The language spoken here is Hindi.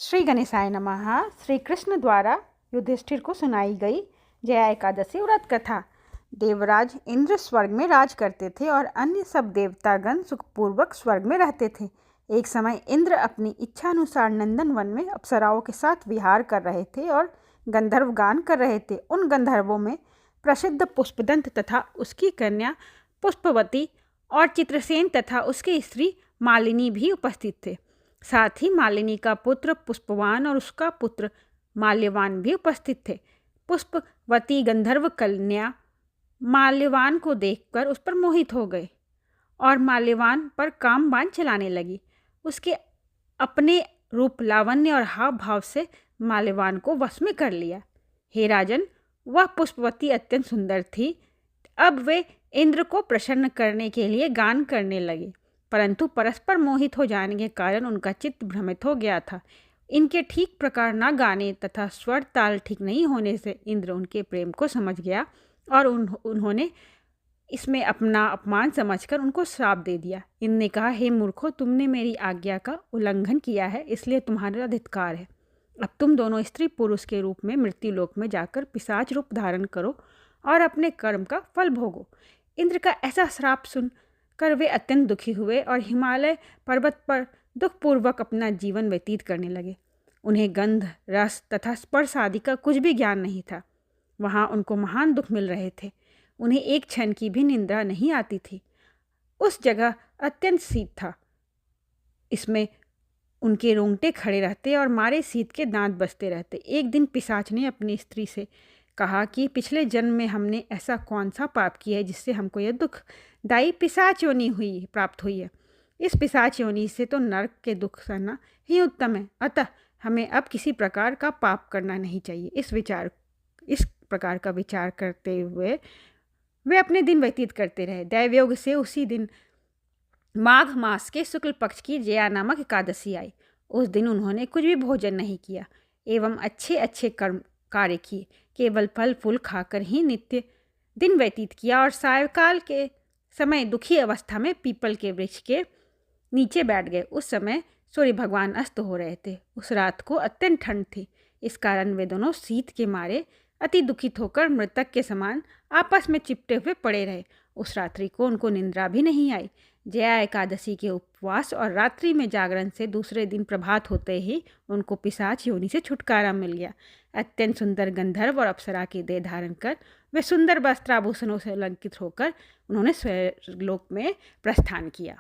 श्री गणेशाय नमः। श्री कृष्ण द्वारा युधिष्ठिर को सुनाई गई जया एकादशी व्रत कथा। देवराज इंद्र स्वर्ग में राज करते थे और अन्य सब देवतागण सुखपूर्वक स्वर्ग में रहते थे। एक समय इंद्र अपनी इच्छानुसार नंदन वन में अप्सराओं के साथ विहार कर रहे थे और गंधर्व गान कर रहे थे। उन गंधर्वों में प्रसिद्ध पुष्पदंत तथा उसकी कन्या पुष्पवती और चित्रसेन तथा उसकी स्त्री मालिनी भी उपस्थित थे। साथ ही मालिनी का पुत्र पुष्पवान और उसका पुत्र माल्यवान भी उपस्थित थे। पुष्पवती गंधर्व कन्या माल्यवान को देखकर उस पर मोहित हो गए और माल्यवान पर काम बाण चलाने लगी। उसके अपने रूप, लावण्य और हाव भाव से माल्यवान को वश में कर लिया। हे राजन, वह पुष्पवती अत्यंत सुंदर थी। अब वे इंद्र को प्रसन्न करने के लिए गान करने लगे, परंतु परस्पर मोहित हो जाने के कारण उनका चित्त भ्रमित हो गया था। इनके ठीक प्रकार न गाने तथा स्वर ताल ठीक नहीं होने से इंद्र उनके प्रेम को समझ गया और उन्होंने इसमें अपना अपमान समझकर उनको श्राप दे दिया। इंद्र ने कहा, हे मूर्खो, तुमने मेरी आज्ञा का उल्लंघन किया है, इसलिए तुम्हारा धिक्कार है। अब तुम दोनों स्त्री पुरुष के रूप में मृत्युलोक में जाकर पिशाच रूप धारण करो और अपने कर्म का फल भोगो। इंद्र का ऐसा श्राप सुनकर वे अत्यंत दुखी हुए और हिमालय पर्वत पर दुखपूर्वक अपना जीवन व्यतीत करने लगे। उन्हें गंध, रस तथा स्पर्श आदि का कुछ भी ज्ञान नहीं था। वहाँ उनको महान दुख मिल रहे थे। उन्हें एक क्षण की भी निंद्रा नहीं आती थी। उस जगह अत्यंत शीत था। इसमें उनके रोंगटे खड़े रहते और मारे शीत के दांत बजते रहते। एक दिन पिशाच ने अपनी स्त्री से कहा कि पिछले जन्म में हमने ऐसा कौन सा पाप किया है जिससे हमको यह दुखदायी पिशाच योनि प्राप्त हुई है। इस पिशाच योनि से तो नरक के दुख सहना ही उत्तम है। अतः हमें अब किसी प्रकार का पाप करना नहीं चाहिए। इस प्रकार का विचार करते हुए वे अपने दिन व्यतीत करते रहे। दैवयोग से उसी दिन माघ मास के शुक्ल पक्ष की जया नामक एकादशी आई। उस दिन उन्होंने कुछ भी भोजन नहीं किया एवं अच्छे अच्छे कर्म कार्य किए। केवल फल फूल खाकर ही नित्य दिन व्यतीत किया और सायंकाल के समय दुखी अवस्था में पीपल के वृक्ष के नीचे बैठ गए। उस समय सूर्य भगवान अस्त हो रहे थे। उस रात को अत्यंत ठंड थी। इस कारण वे दोनों शीत के मारे अति दुखित होकर मृतक के समान आपस में चिपटे हुए पड़े रहे। उस रात्रि को उनको निंद्रा भी नहीं आई। जया एकादशी के उपवास और रात्रि में जागरण से दूसरे दिन प्रभात होते ही उनको पिशाच योनि से छुटकारा मिल गया। अत्यंत सुंदर गंधर्व और अप्सरा की देह धारण कर वे सुंदर वस्त्राभूषणों से अलंकृत होकर उन्होंने स्वर्गलोक में प्रस्थान किया।